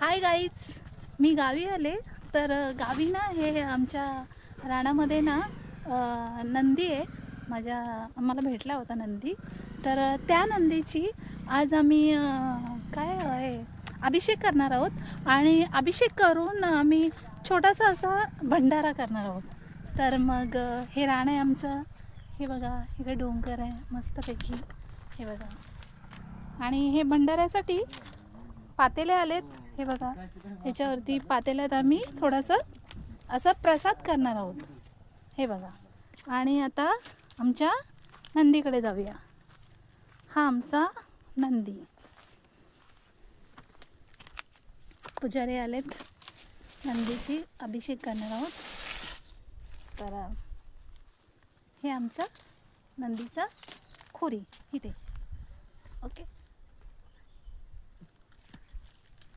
Hi guys, मी गावी आले. तर गावी ना हे आमच्या रानामध्ये ना नंदी आहे. आम्हाला भेटला होता नंदी. तर त्या नंदीची आज आम्ही काय आहे अभिषेक करणार आहोत. आणि अभिषेक करून आम्ही छोटासा असा भंडारा करणार आहोत. तर मग हे रान आहे आमचं. हे बघा, इकडे डोंगर आहे मस्तपैकी. हे बघा, आणि हे भंडाऱ्यासाठी पातेले आलेत. हे बघा, याच्यावरती पातेल्यात आम्ही थोडंसं असं प्रसाद करणार आहोत. हे बघा, आणि आता आमच्या नंदीकडे जाऊया. हा आमचा नंदी. पुजारी आलेत, नंदीची अभिषेक करणार आहोत. तर हे आमचं नंदीचा खोरी इथे. ओके.